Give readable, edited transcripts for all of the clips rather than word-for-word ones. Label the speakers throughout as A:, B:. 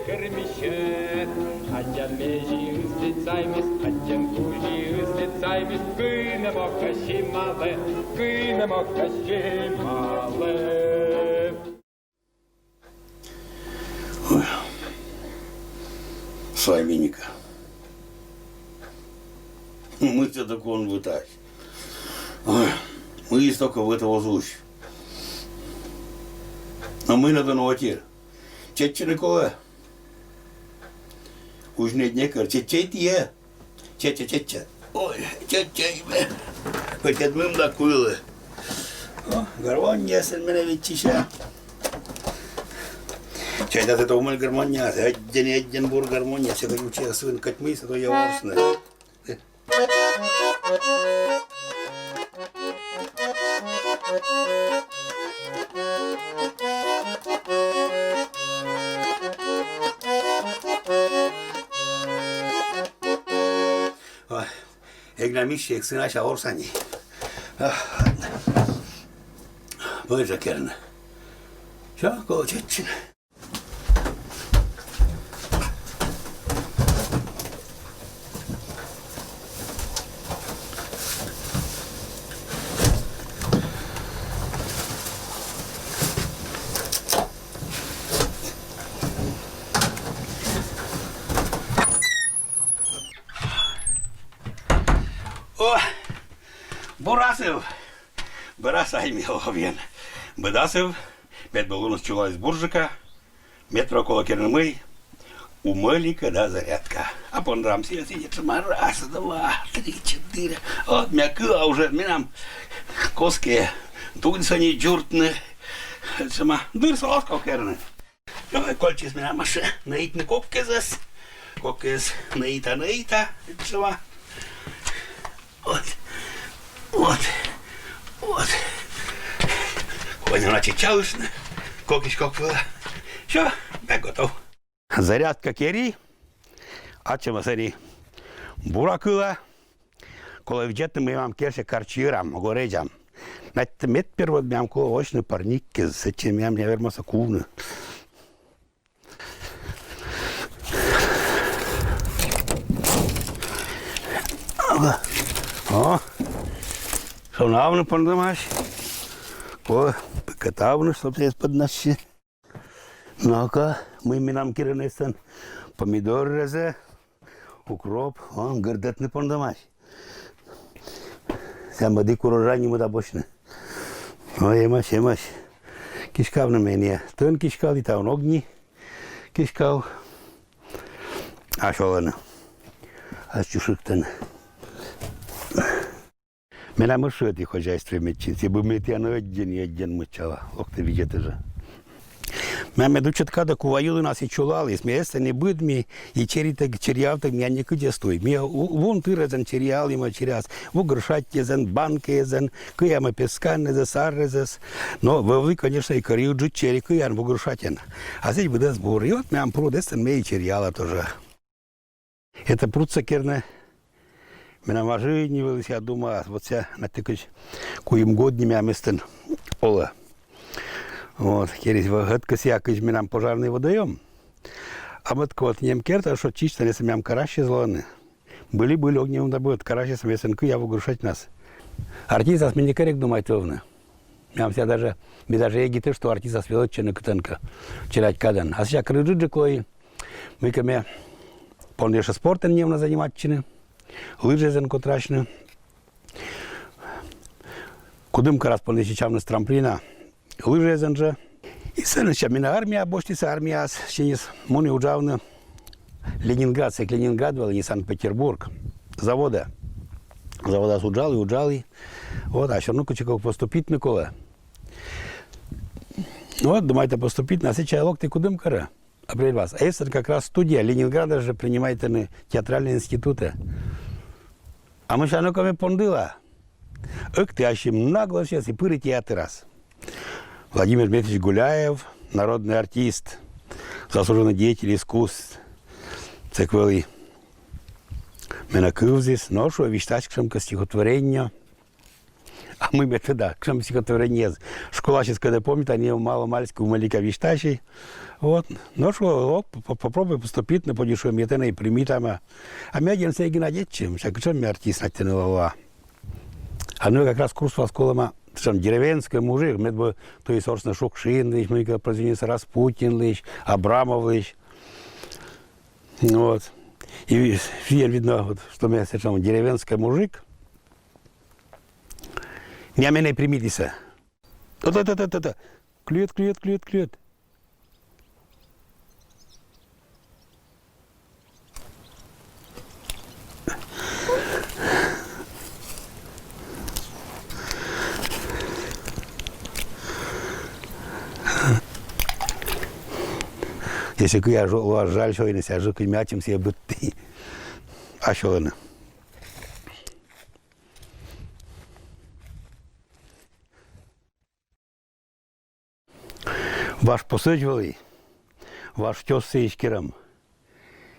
A: кермище. Хатян межі устицайміс, хатян кужі устицайміс, кинемо кащі мале, кинемо кащі мале.
B: Ой. Славенника. Мы-то так он вытащит. Мы есть только в этого злущ. А мы на доноватир. Четче Николай. Уж не днекар, четче. Четче. Ой, четче. Хоть одним накуили. Гармонія сен мене відчища. Чайда это у меня гармония. Один бур гармония. Все говорю, че свин катьмись, а то я ворсне. Jak na miście, jak syna się orsani. Böjrze kerne. Şa, koç etsin. Бурасив, Барасай Міловін, Бедасив, 5 балунов чула з буржика, метр около кернемы, у Мелика да зарядка. А по нрам сидит сама, раз, два, три, четыре. Вот мякыла уже, минам коски, тунсани джуртны, сама, дыр солодка керны. Ну, кольчис минам маше, наитны копкезас, копкез наита, сама. Вот. Коня начечалышна, кокишкок было. Все, я готов. Зарядка кери, ачема сари. Буракыла, коли вджетны мы вам керше карчирам, горежам. Нать мет первод мям кола очны парникки, с этим мям не вермаса кувны. О, что навны поднимаешь? О, покатавны, чтоб здесь подносить. Ну-ка, мы минам киренесен помидор резе, укроп, он гордет не поднимаешь. Сам воды курожани мы добочны. Ой, емаш. Кишкав на меня. Тон кишкав, и там огни кишкав. А что ладно? А чушек-то. Меня мышет и хозяйство мечить. Если бы мы это на один мычала. Ох ты видишь же. Меня дучат когда куваюды нас и чулали. Смеется не будет мне и чериавток меня не куда стоит. Меня вон ты резан чериал ему чериас. Вугршать езен, банки езен, кияма пескан езен, сар езен. Но вы, конечно, и корью джут чери киян вугршатен. А здесь будет сбор. И вот меня прудестен мне и чериала тоже. Это пруд сакерне. Мене машині велися, я думаю, оце на тикось куїм годні я містен ола. Вот, кересь вагадкась якось мене пожарний водойом. А вот кот нем керта, що чисто, если мям караші злоны. Были огнем добыт, караші смесенку, я выгрушать нас. Артизас мне коррект думать товно. Мям вся даже егиты, что артизас велот чены кутенка. Чирать кадан. А сейчас крыжиджи кои. Мы каме полнейше спортом дневно занимать чины. Лыжи зен котрачны. Кудымка раз полнейшечавны с трамплина. Лыжи зен же. И сенеча мина армия, боштиса армия, щенис муни уджавны. Ленинград, сек Ленинград был, не Санкт-Петербург. Завода суджали. Вот, а черну кучеков поступить Микола. Вот, думаете поступить, на сеча локти кудымкара. Апрель вас. А это как раз студия. Ленинграда же принимает театральные институты. А мы сейчас ну-ка пондыла. Эх, ты ащем нагло сейчас и пыры театр раз. Владимир Дмитриевич Гуляев, народный артист, заслуженный деятель искусств. Цеквели. Мене кывзис, но что вещать к шамка стихотворения. А мы это да, к шамка стихотворения. Школа сейчас, когда помнит, они мало-мальски у Малика вещащий. От, ну що, попробуй поступити на подішов м'ятини примітами. А м'я один Сергій Геннадьевичем, що м'я артист натягнула. А ну якраз курс у вас колома, там деревенський мужик, ми б той сорсна Шукшин лиш, ми прозвінився Распутін лиш, Абрамов лиш. От. І він видно, що ми там деревенський мужик. М'я мене примітися. Та-та-та-та-та. Клюет. Если я вас жаль, що я не сяжу м'ятим себе бути. А що вони? Ваш посаджували, ваш тьос сечкером.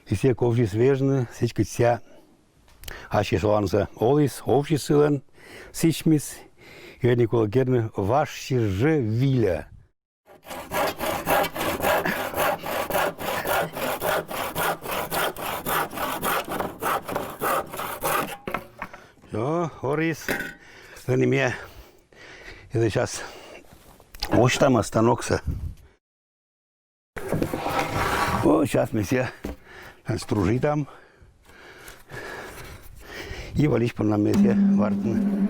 B: І все ковжі свежні, сечки ця. А ще шаланса олис, овші силен, сечміс. І я ніколи керне, ваш же віля. Все, Орис, за ними. Это сейчас вот там останокся. Вот сейчас мы все стружи там. И валишь по нам все вартны.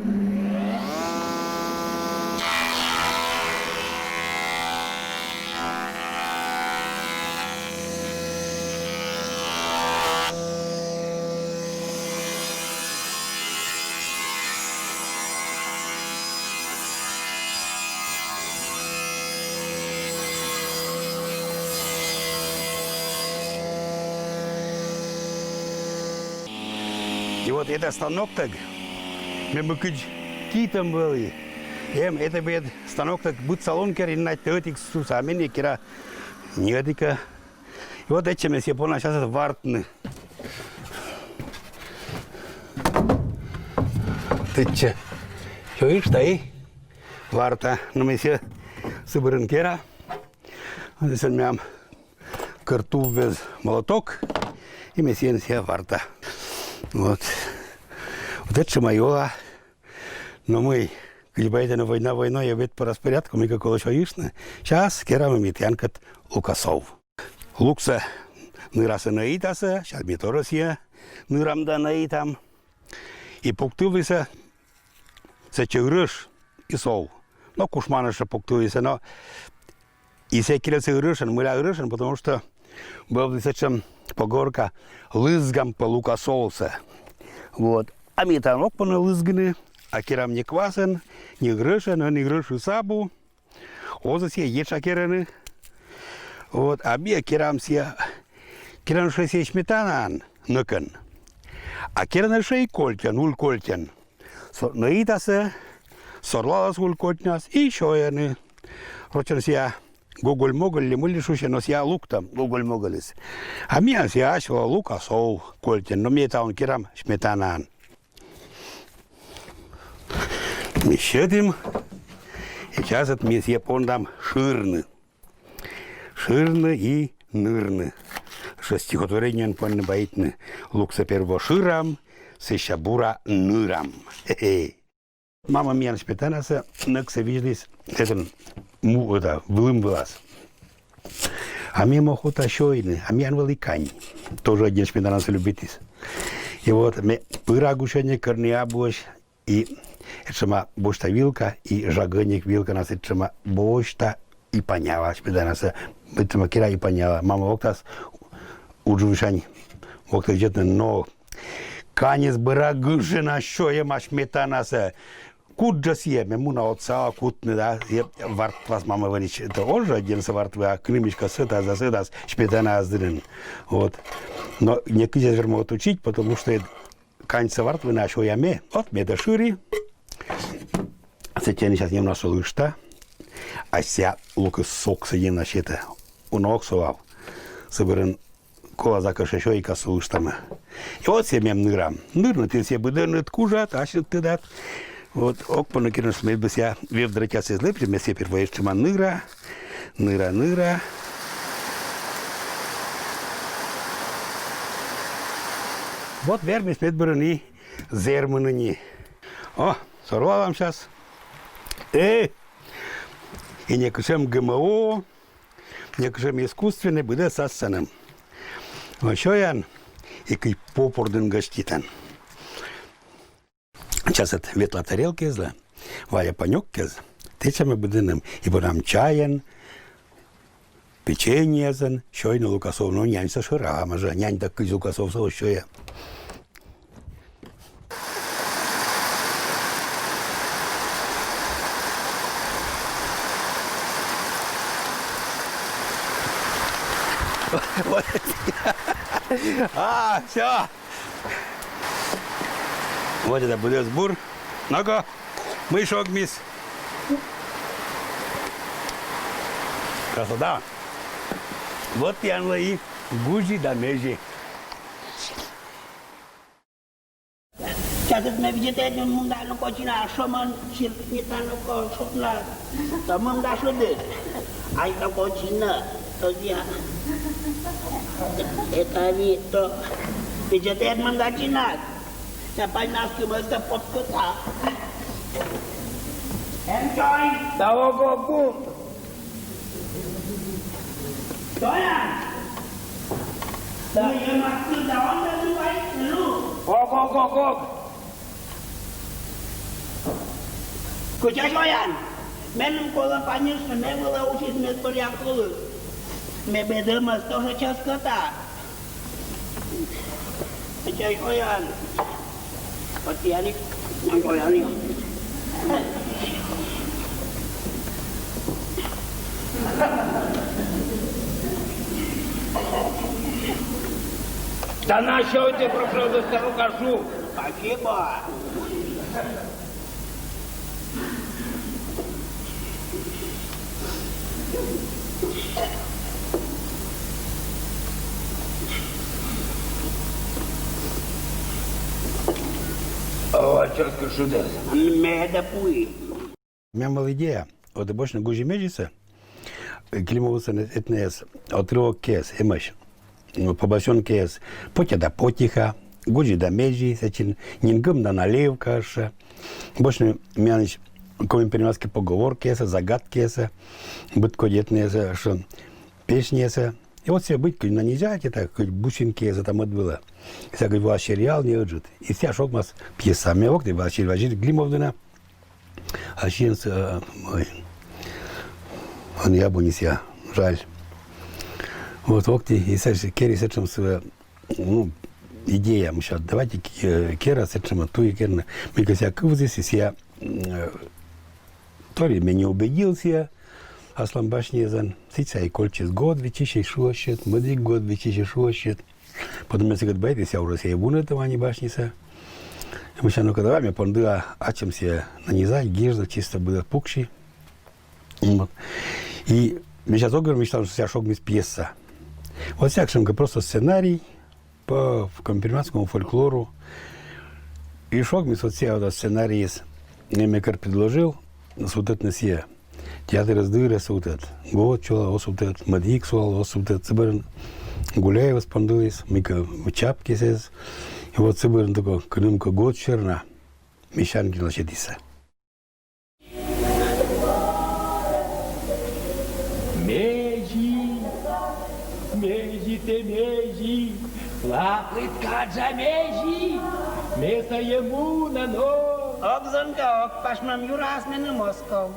B: И вот этот станок так, мы бы китом были. Это бы станок так, будь салон керин на тетик с самими кера недика. И вот этим мы все поняли, сейчас это вартны. Ты че? Что видишь, тай? Варта. Но мы все соберем кера. Вот здесь у меня карту без молоток. И мы все варта. Вот это майола, но мы, когда это война, я ведь по распорядку, мы как колочаишны. Сейчас кераме митянкат лукасов. Лукса ныраса наитаса, сейчас мы тоже все нырамда наитам. И пуктывайся, сечегрыш и сов. Но кушманыша пуктывайся, но и секирется грышен, мыля грышен, потому что был бы сечем поговорка лызгам по лукасовся. Вот. А ми танок по лызганы, а керам не квасен, не грышен, не грышу сабу. Оза все ечакераны. Вот. А ми керам все, керам шесть сметанан nøkken. А керам шесть кольтен, улькольтен. Наитаса, сорлалас улькольтнас, и еще яны. Рочен все Гоголь-моголь, лимулли шуще, но я лук там, гоголь-моголис. А меня я ашва лука сов кольтен, но мне там керам сметанан. Мы щадим, и сейчас от меня все пондам ширны. Ширны и нырны. Что стихотворение понны боитны. Лукса перво ширам, сеща бура нырам. Мама меня сметанаса, накса виделись, это влым вылаз. А мне охота щойны, а мне великань. Тоже один сметанаса любитесь. И вот мы пырагушение корня бош, и это сама бошта вилка, и жаганик вилка нас это сама бошта и поняла сметанаса. Это сама кира и поняла. Мама воктас уджушань, воктас где-то, но канец пырагушена щоя маш сметанаса. Куджа съеме, муна отца, кутны, да, варт вас мама говорит, это он же один варт, а крымечка сыта, засыта, шпетана аздрин. Вот. Но не кизя вермо учить, потому что канца варт вы нашел яме, вот, мне это шире. Сетяне сейчас немножко лышта, а ся лука сок сидим на щите, унок совал, соберен кола закаша еще и косу лыштама. И вот семьям нырам. Нырну ты все будешь кужат, а что ты дат. Вот, окпано кирно смеет бы себя вев дротя се злепри, мы все первое чема ныра. Вот верби спецборони зермані. О, сорвал вам сейчас. І не кажем ГМО, не кажем искусственне, буде сасаним. Ось що я, який попорден гоститан. Сейчас это ветла тарелки зла, вая панюк кез, тичами будинам, і будем чаєн, печенье зен, щойно Лукасов, ну нянь со ширама же, нянь такий з Лукасов, що я. А, все. Вот это будет сбор. Ну-ка, мышок, мисс. Красота. Вот пьянла и гужи да межи.
C: Сейчас мы видим, мунда ну кочина, шаман, сиркнита ну кошутна, там мунда шуды, а это кочина, то я, это не то, видим мунда чина, sampai nasi mereka pot kota. Enjoy, tahu goku. Doyan. Dah yang mati daun dah tu baik dulu. Gok. Kucai doyan. Menum kola panis, mengolah usis meteriak dulu. Membeda mas tahu secas kota. Kucai doyan. Pati ani, yang kau ani.
A: Та на що ти прийшов до стару кажу?
C: Спасибо.
A: О, що скажу десь?
C: Меда пуи.
B: У меня была идея, вот и больше на гужи межица, климовуса этнес, отрывок кес, эмаш, побасен кес, потя да потиха, гужи да межи, сачин, нингам да налив каша, больше мяныч, коми перемазки поговор кеса, загад кеса, бытко детнеса, что песнеса, и вот все быть, на нельзя, так, бусин кеса там отбыла, вся, говорит, была сериал не отжит, и вся шок нас пьесами, вот, и была сериал, глимовдена, а щенц, ой, он яблонися, жаль. Вот вокти, и кери сечем с, ну, идея, мы сейчас, давайте кера сечем, ту и керна. Мы как себя кывзис, и я, то ли меня не убедился, аслан башнезан, сейчас и кольчес год, вечищей шуащет, мадик год, вечищей шуащет. Потом я говорю, боитесь, я уже себе буну этого, а не башница. Мы сейчас, ну, когда я пондыла, ачем себе нанизать, гижда, чисто было пукши. Вот. И я сейчас оговорю, мечтал, что вся шок без пьеса. Вот всякшемка просто сценарий по комприматскому фольклору. И шок mis вот все вот сценарий есть. Я мне предложил, сутет на сие. Театр раздыры сутет. Год чула, осутет, мадик суал, осутет. Циберн гуляй воспандылись, мика в чапке сез. И вот циберн такой, кнымка год черна. Мещанки лачетиса.
A: Межі, лапитка за межі, место ему на нос.
C: Обзанка, ок, пашмам юрас мене Москов.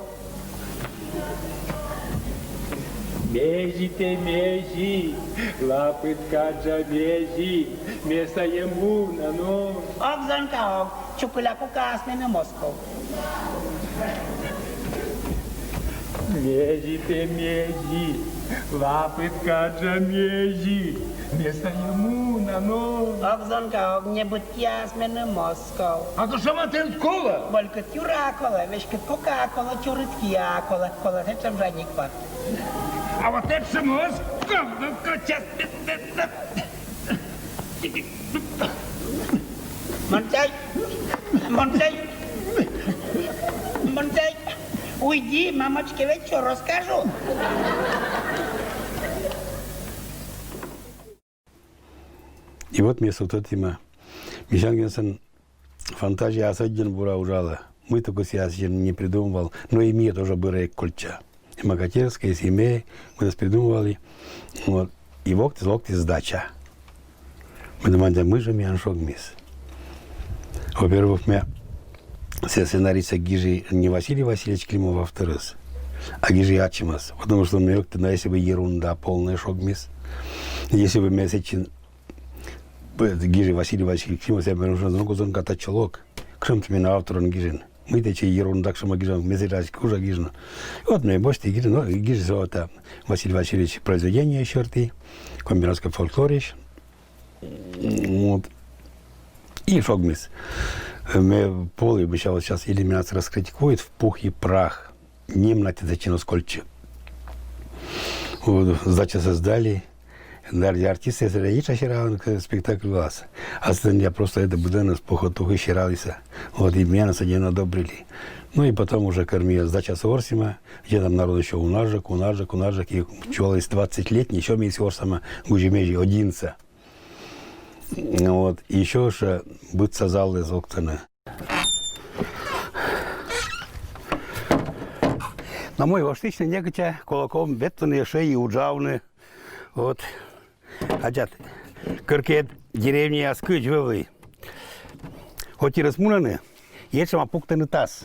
A: Межі, лапитка за межі, место ему на нос.
C: Обзанка, ок, чукуля кукас мене Москов.
A: Межі, лапитка за межі, место ему на нос.
C: Обзанка, ок, не бутьяс мене Москов.
A: А то що мати кола?
C: Болька тюракола, вешка кукакола, тюриткякола, кола речем жадник пар.
A: А вот это же мозг,
C: Монтей, уйди, мамочке вечер расскажу.
B: И вот мне с вот этим Мещангинсон фантазия особенно бура ужала. Мы только сейчас не придумывал, но и мне тоже было кольча. И Макатерская, и семья, мы нас придумывали. Вот. И локти сдача. Мы думали, мы же мяншок мисс. Во-первых, меня сценариста Гижи не Василий Васильевич Климов, а второй, а Гижи Ачимас. Потому что мне, если бы ерунда, полный шок мисс. Если бы меня сейчас Гижи Василий Васильевич Климов, я бы нужно знать, как человек. Крым-то меня автор он Гижин. Мы такие ерунда, что мы Гижин, мы сейчас хуже Гижин. Вот мне больше Гижин, ну, Гижин, это Василий Васильевич произведение черты, комбинатский фольклориш. Вот. И шок мисс. Мне Пол обещал сейчас или меня раскритикует в пух и прах. Немножко зачем сколько. Вот, сдача создали. Даже артисты сидят ширали спектакль вас. А я просто это будем с похотухой ширались. Вот и меня нас один одобрили. Ну и потом уже кормил сдача с Орсима, где там народ еще унажек, и пчелы из 20 лет, еще меньше Орсама, гужемежи 11. Вот, і ще ж будь-це зали з окцени. На мой воштичний некотя колоком беттони шеї уджавни. Вот. Хотят киркет деревні Аскыч вивли. Хоті розмунені, є чим апуктини таз.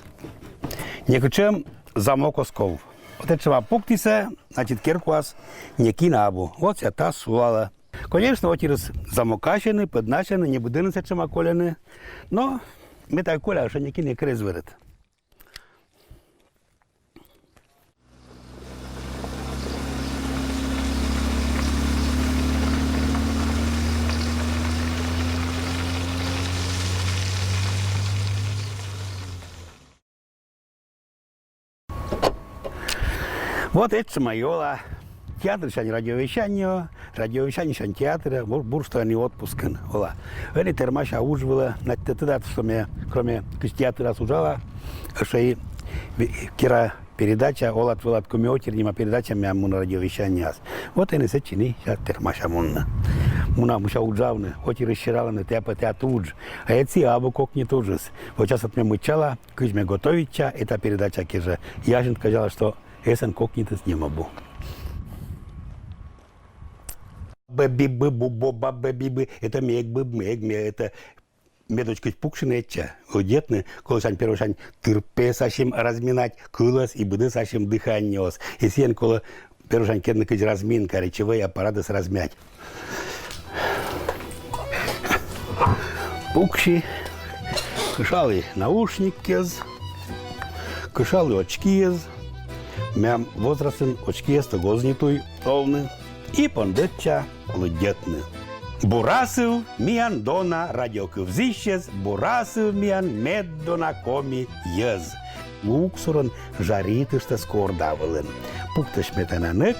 B: Некочем замок осков. От чим апуктися, значить кирквас некі набу. Вот я таз сувала. Конечно, отіраз замокачений, подначений, не будиниться чим околяний, но ми так коля, що ніякі не кризверить. Вот это майола. Театр шань радиовещание шань театра, бурство не отпускан. Ола. Они термаша ужвала, на тогда, что мне, кроме театра сужала, что и кира передача, олат вылат кумиотер, нема передача меня муна радиовещание. Вот они сечени, сейчас термаша муна. Муна муша уджавны, хоть и расширала на театр удж. А эти абу как не тужис. Вот сейчас от меня мычала, кысь меня готовича, эта передача кежа. Я же сказала, что эсен как не с ним абу. Бэби-бы-бу-бо-ба-бэби-бы, это мег-бы-мег, это медочка пукшинеча, одетны, коли шань первый шань тырпе сашим разминать, кылас и быды сашим дыханиос. И сен коли первый шань кедны кыдь разминка, речевые аппараты с размять. Пукши, кышалы наушники, кышалы очки, мям возрастен очки, то гознитуй толны. І пондетча лудєтни. Бурасив міян дона радіокивзищез, бурасив міян меддона комі єз. Луксурон жаритишта скордавилин. Пукташ метананик,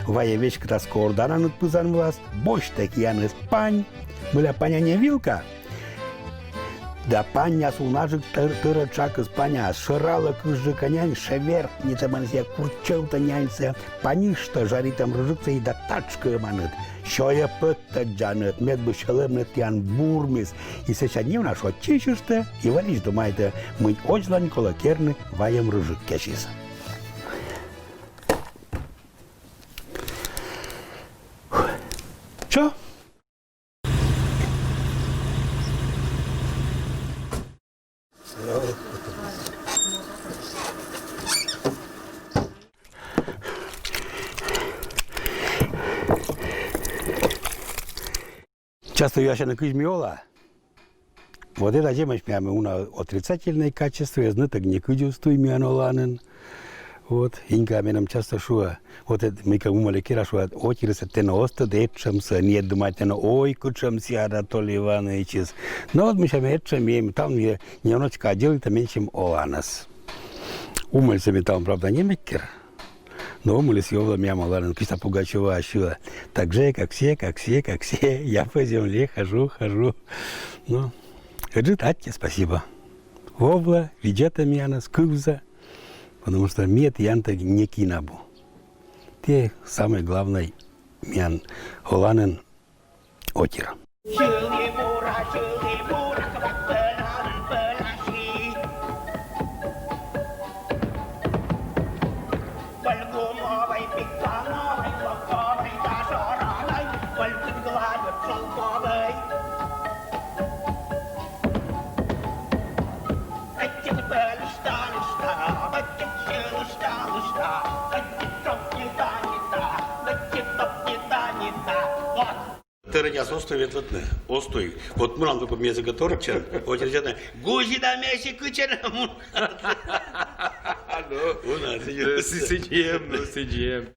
B: ваєвечката скордананут пизан влас, бош так янес пань, буля паня не вилка. Да паня сунажик тырачак из паня, ширала кыжы конянь, шевер, не таманся, курчел-то нянься, паништа жаритам рыжикся и да тачка манет. Шоя пытта джанет, медбы шелемет ян бурмис. И сейчас не в наш очищешься, и валишь думаете, мы очлань колокерны ваем рыжик кешис. Чё? Часто я на кызмиола. Вот эта тема у отрицательное качество, я знаю, так не кыдюстуй мианоланен. Вот, инка нам часто шуа. Вот это мы как умали кира шуа, отирса тена оста дечемса, не думать на ой, кучемся, Анатолий Иванович. Но вот мы сейчас имеем, там я немножечко отделы, там меньше оланас. Умыльцами там, правда, не меккер. Но мы с его меня маларен, Криста Пугачева ощила. Так же, как все, я по земле хожу. Ну, говорит, Атте, спасибо. Вобла, видета меня скыбза, потому что мед янта не кинабу. Те самое главное, мян оланен отира.
C: Шили-бура, как пылаши. Вальгумовой, пикановой, локовой, зашораной, вальгу гладят шелковой. Этих листа, этих листа, этих топ не та, этих топ не та. Вот.
B: Тырыдяс остой ветлетне, остой. Вот муран выпа мезы готовы чер, очередь гузи да мяси кучер.
A: Ну, сидим.